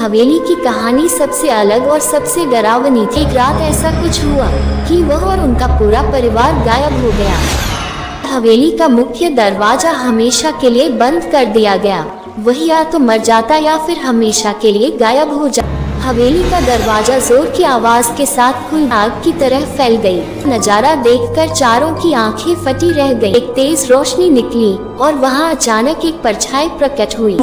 हवेली की कहानी सबसे अलग और सबसे डरावनी थी। एक रात ऐसा कुछ हुआ कि वह और उनका पूरा परिवार गायब हो गया। हवेली का मुख्य दरवाजा हमेशा के लिए बंद कर दिया गया। वह या तो मर जाता या फिर हमेशा के लिए गायब हो जाता। हवेली का दरवाजा जोर की आवाज के साथ खुल आग की तरह फैल गई। नजारा देखकर चारों की आंखें फटी रह गई। एक तेज रोशनी निकली और वहां अचानक एक परछाई प्रकट हुई।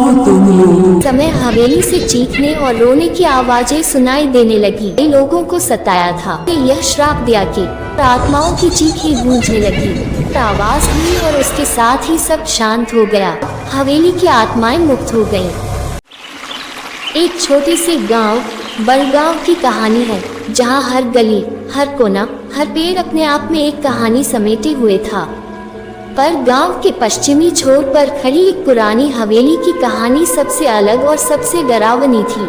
समय हवेली से चीखने और रोने की आवाजें सुनाई देने लगी। लोगों को सताया था। यह श्राप दिया कि आत्माओं की चीखें गूंजने लगी। आवाज हुई और उसके साथ ही सब शांत हो गया। हवेली की आत्माएं मुक्त हो गईं। एक छोटे से गांव बड़गांव की कहानी है, जहां हर गली, हर कोना, हर पेड़ अपने आप में एक कहानी समेटे हुए था। पर गांव के पश्चिमी छोर पर खड़ी एक पुरानी हवेली की कहानी सबसे अलग और सबसे डरावनी थी।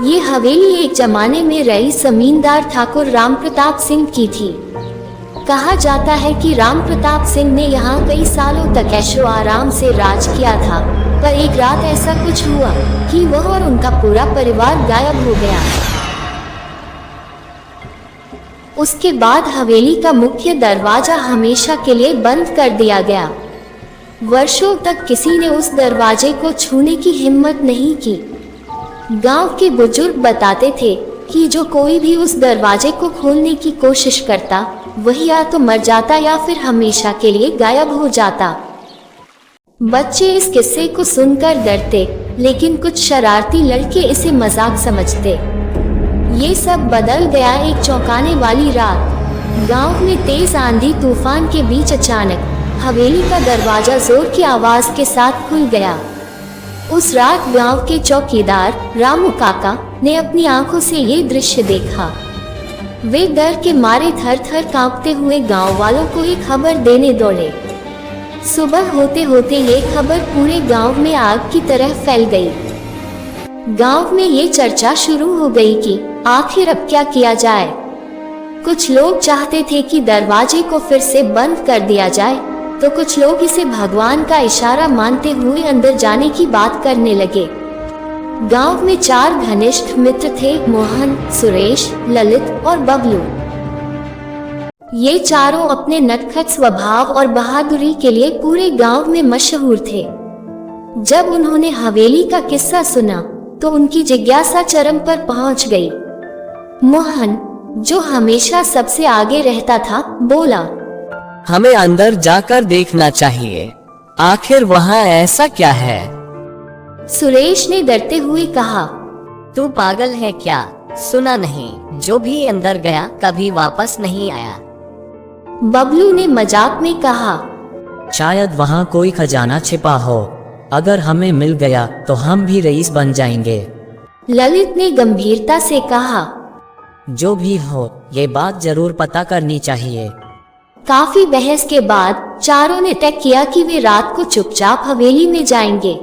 ये हवेली एक जमाने में रईस जमींदार ठाकुर राम प्रताप सिंह की थी। कहा जाता है कि राम प्रताप सिंह ने यहाँ कई सालों तक ऐशो आराम से राज किया था। पर एक रात ऐसा कुछ हुआ कि वह और उनका पूरा परिवार गायब हो गया। उसके बाद हवेली का मुख्य दरवाजा हमेशा के लिए बंद कर दिया गया। वर्षों तक किसी ने उस दरवाजे को छूने की हिम्मत नहीं की। गांव के बुजुर्ग बताते थे कि जो कोई भी उस दरवाजे को खोलने की कोशिश करता, वही या तो मर जाता या फिर हमेशा के लिए गायब हो जाता। बच्चे इस किस्से को सुनकर डरते, लेकिन कुछ शरारती लड़के इसे मजाक समझते। ये सब बदल गया एक चौंकाने वाली रात। गांव में तेज आंधी तूफान के बीच अचानक हवेली का दरवाजा जोर की आवाज के साथ खुल गया। उस रात गांव के चौकीदार रामू काका ने अपनी आंखों से ये दृश्य देखा। वे डर के मारे थर थर कांपते हुए गांव वालों को एक खबर देने दौड़े। सुबह होते होते ये खबर पूरे गांव में आग की तरह फैल गई। गांव में ये चर्चा शुरू हो गई कि आखिर अब क्या किया जाए। कुछ लोग चाहते थे कि दरवाजे को फिर से बंद कर दिया जाए, तो कुछ लोग इसे भगवान का इशारा मानते हुए अंदर जाने की बात करने लगे। गांव में 4 घनिष्ठ मित्र थे, मोहन, सुरेश, ललित और बबलू। ये चारों अपने नटखट स्वभाव और बहादुरी के लिए पूरे गांव में मशहूर थे। जब उन्होंने हवेली का किस्सा सुना तो उनकी जिज्ञासा चरम पर पहुंच गई। मोहन, जो हमेशा सबसे आगे रहता था, बोला, हमें अंदर जाकर देखना चाहिए। आखिर वहाँ ऐसा क्या है? सुरेश ने डरते हुए कहा, तू पागल है क्या? सुना नहीं, जो भी अंदर गया कभी वापस नहीं आया। बबलू ने मजाक में कहा, शायद वहाँ कोई खजाना छिपा हो। अगर हमें मिल गया तो हम भी रईस बन जाएंगे। ललित ने गंभीरता से कहा, जो भी हो, ये बात जरूर पता करनी चाहिए। काफी बहस के बाद चारों ने तय किया कि वे रात को चुपचाप हवेली में जाएंगे।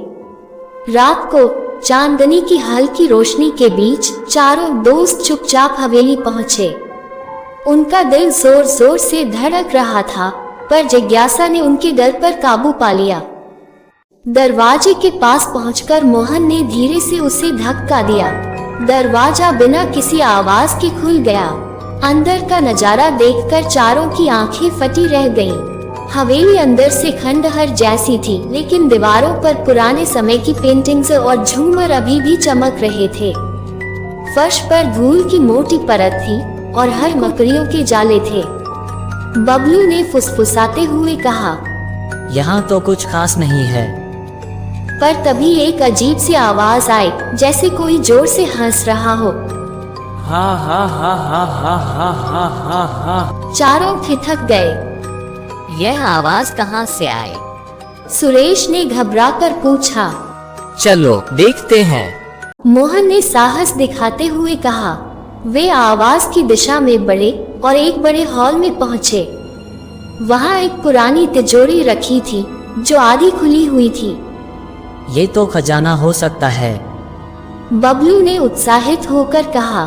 रात को चांदनी की हल्की रोशनी के बीच चारों दोस्त चुपचाप हवेली पहुंचे। उनका दिल जोर जोर से धड़क रहा था, पर जिज्ञासा ने उनके डर पर काबू पा लिया। दरवाजे के पास पहुंचकर मोहन ने धीरे से उसे धक्का दिया। दरवाजा बिना किसी आवाज के खुल गया। अंदर का नजारा देखकर चारों की आंखें फटी रह गईं। हवेली अंदर से खंडहर जैसी थी, लेकिन दीवारों पर पुराने समय की पेंटिंग्स और झूमर अभी भी चमक रहे थे। फर्श पर धूल की मोटी परत थी और हर मकड़ियों के जाले थे। बबलू ने फुसफुसाते हुए कहा, यहाँ तो कुछ खास नहीं है। पर तभी एक अजीब सी आवाज आई, जैसे कोई जोर से हंस रहा हो। हा हा हा हा हा हा हा हा हा। चारों ठिठक गए। यह आवाज कहाँ से आई? सुरेश ने घबराकर पूछा। चलो देखते हैं, मोहन ने साहस दिखाते हुए कहा। वे आवाज की दिशा में बढ़े और एक बड़े हॉल में पहुंचे। वहां एक पुरानी तिजोरी रखी थी, जो आधी खुली हुई थी। ये तो खजाना हो सकता है, बबलू ने उत्साहित होकर कहा।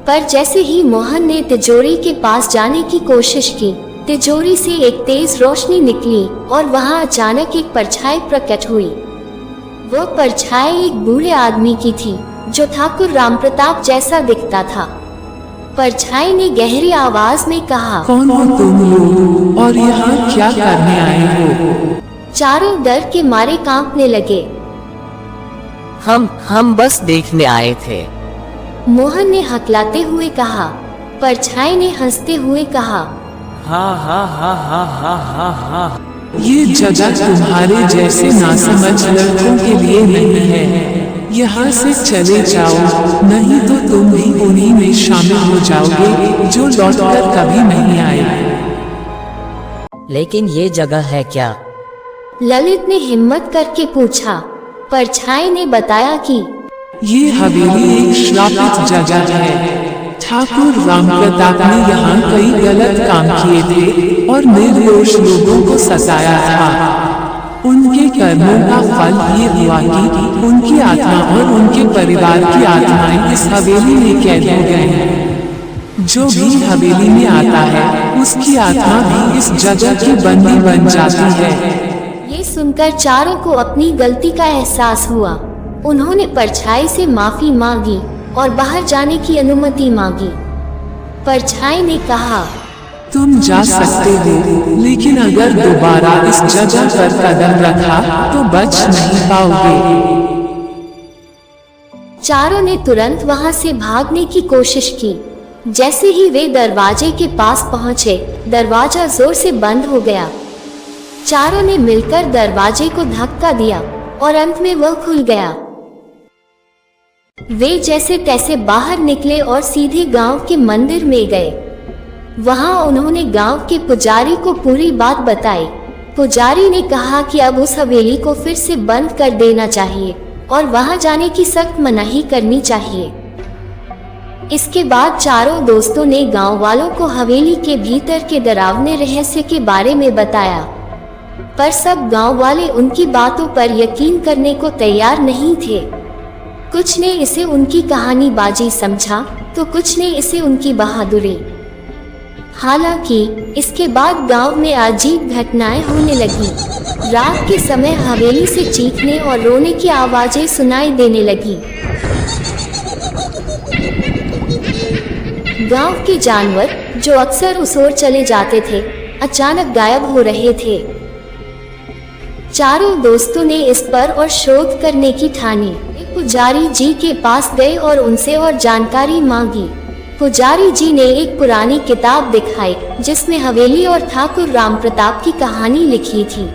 पर जैसे ही मोहन ने तिजोरी के पास जाने की कोशिश की, तिजोरी से एक तेज रोशनी निकली और वहां अचानक एक परछाई प्रकट हुई। वो परछाई एक बूढ़े आदमी की थी जो ठाकुर रामप्रताप जैसा दिखता था। परछाई ने गहरी आवाज में कहा, कौन हो तुम लोग और यहाँ क्या करने आए हो? चारों डर के मारे कांपने लगे। हम बस देखने आए थे। मोहन ने हकलाते हुए कहा। परछाई ने हंसते हुए कहा, हा हा हा हा हा हा हा। ये जगह तुम्हारे जैसे नासमझ लड़कों के लिए नहीं है। यहाँ से चले जाओ, नहीं तो तुम भी उन्हीं में शामिल हो जाओगे जो लौटकर कभी नहीं आए। लेकिन ये जगह है क्या? ललित ने हिम्मत करके पूछा। परछाई ने बताया कि ये हवेली एक श्रापित जगह है। ठाकुर रामप्रताप ने यहाँ कई गलत काम किए थे और निर्दोष लोगों को सताया था। उनके कर्मों का फल ये हुआ कि उनकी आत्मा और उनके परिवार की आत्माएं इस हवेली में कैद हो गए। जो भी हवेली में आता है उसकी आत्मा भी इस जगह की बंदी बन जाती है। ये सुनकर चारों को अपनी गलती का एहसास हुआ। उन्होंने परछाई से माफी मांगी और बाहर जाने की अनुमति मांगी। परछाई ने कहा, तुम जा सकते हो, लेकिन अगर दोबारा इस जगह पर कदम रखा तो बच नहीं पाओगे। चारों ने तुरंत वहां से भागने की कोशिश की। जैसे ही वे दरवाजे के पास पहुंचे, दरवाजा जोर से बंद हो गया। चारों ने मिलकर दरवाजे को धक्का दिया और अंत में वह खुल गया। वे जैसे तैसे बाहर निकले और सीधे गांव के मंदिर में गए। वहां उन्होंने गांव के पुजारी को पूरी बात बताई। पुजारी ने कहा कि अब उस हवेली को फिर से बंद कर देना चाहिए और वहां जाने की सख्त मनाही करनी चाहिए। इसके बाद चारों दोस्तों ने गांव वालों को हवेली के भीतर के डरावने रहस्य के बारे में बताया, पर सब गांव वाले उनकी बातों पर यकीन करने को तैयार नहीं थे। कुछ ने इसे उनकी कहानीबाजी समझा तो कुछ ने इसे उनकी बहादुरी। हालांकि इसके बाद गांव में अजीब घटनाएं होने लगी। रात के समय हवेली से चीखने और रोने की आवाजें सुनाई देने लगी। गांव के जानवर जो अक्सर उस ओर चले जाते थे, अचानक गायब हो रहे थे। चारों दोस्तों ने इस पर और शोध करने की ठानी। पुजारी जी के पास गए और उनसे और जानकारी मांगी। पुजारी जी ने एक पुरानी किताब दिखाई जिसमें हवेली और ठाकुर रामप्रताप की कहानी लिखी थी।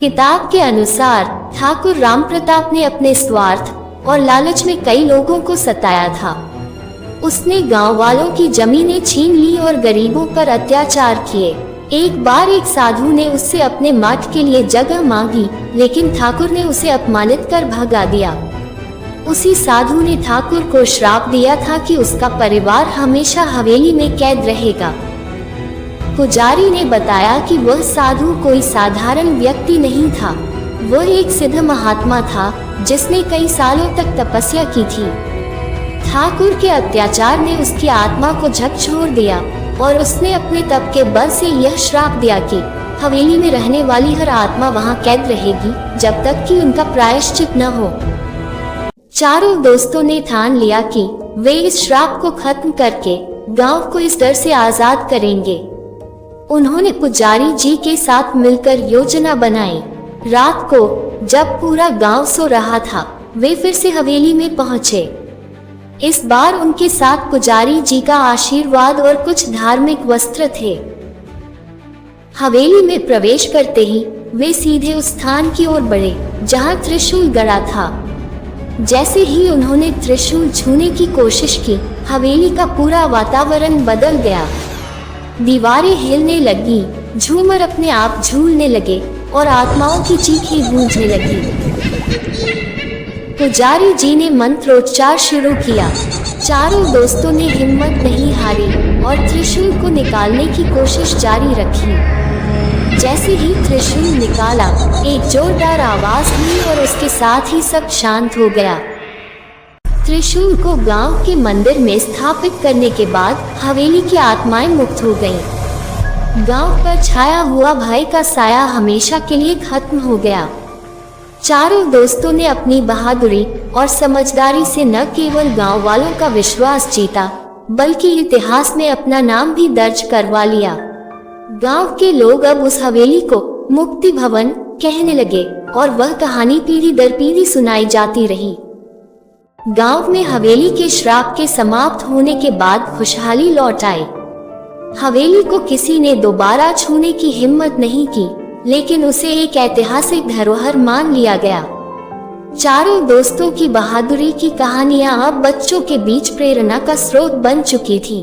किताब के अनुसार ठाकुर रामप्रताप ने अपने स्वार्थ और लालच में कई लोगों को सताया था। उसने गांव वालों की जमीनें छीन ली और गरीबों पर अत्याचार किए। एक बार एक साधु ने उससे अपने मठ के लिए जगह मांगी, लेकिन ठाकुर ने उसे अपमानित कर भगा दिया। उसी साधु ने ठाकुर को श्राप दिया था कि उसका परिवार हमेशा हवेली में कैद रहेगा। पुजारी ने बताया कि वह साधु कोई साधारण व्यक्ति नहीं था। वह एक सिद्ध महात्मा था जिसने कई सालों तक तपस्या की थी। ठाकुर के अत्याचार ने उसकी आत्मा को झकझोर दिया और उसने अपने तप के बल से यह श्राप दिया कि हवेली में रहने वाली हर आत्मा वहां कैद रहेगी जब तक कि उनका प्रायश्चित न हो। चारों दोस्तों ने ठान लिया कि वे इस श्राप को खत्म करके गांव को इस डर से आजाद करेंगे। उन्होंने पुजारी जी के साथ मिलकर योजना बनाई। रात को जब पूरा गांव सो रहा था, वे फिर से हवेली में पहुंचे। इस बार उनके साथ पुजारी जी का आशीर्वाद और कुछ धार्मिक वस्त्र थे। हवेली में प्रवेश करते ही वे सीधे उस स्थान की ओर बढ़े जहां त्रिशूल गड़ा था। जैसे ही उन्होंने त्रिशूल छूने की कोशिश की, हवेली का पूरा वातावरण बदल गया। दीवारें हिलने लगी, झूमर अपने आप झूलने लगे और आत्माओं की चीखें गूंजने लगी। पुजारी जी ने मंत्रोच्चार शुरू किया। चारों दोस्तों ने हिम्मत नहीं हारी और त्रिशूल को निकालने की कोशिश जारी रखी। जैसे ही त्रिशूल निकाला, एक जोरदार आवाज हुई और उसके साथ ही सब शांत हो गया। त्रिशूल को गांव के मंदिर में स्थापित करने के बाद हवेली की आत्माएं मुक्त हो गईं। गांव पर छाया हुआ भय का साया हमेशा के लिए खत्म हो गया। चारों दोस्तों ने अपनी बहादुरी और समझदारी से न केवल गांव वालों का विश्वास जीता, बल्कि इतिहास में अपना नाम भी दर्ज करवा लिया। गांव के लोग अब उस हवेली को मुक्ति भवन कहने लगे और वह कहानी पीढ़ी दर पीढ़ी सुनाई जाती रही। गांव में हवेली के श्राप के समाप्त होने के बाद खुशहाली लौट आई। हवेली को किसी ने दोबारा छूने की हिम्मत नहीं की, लेकिन उसे एक ऐतिहासिक धरोहर मान लिया गया। चारों दोस्तों की बहादुरी की कहानियां अब बच्चों के बीच प्रेरणा का स्रोत बन चुकी थी।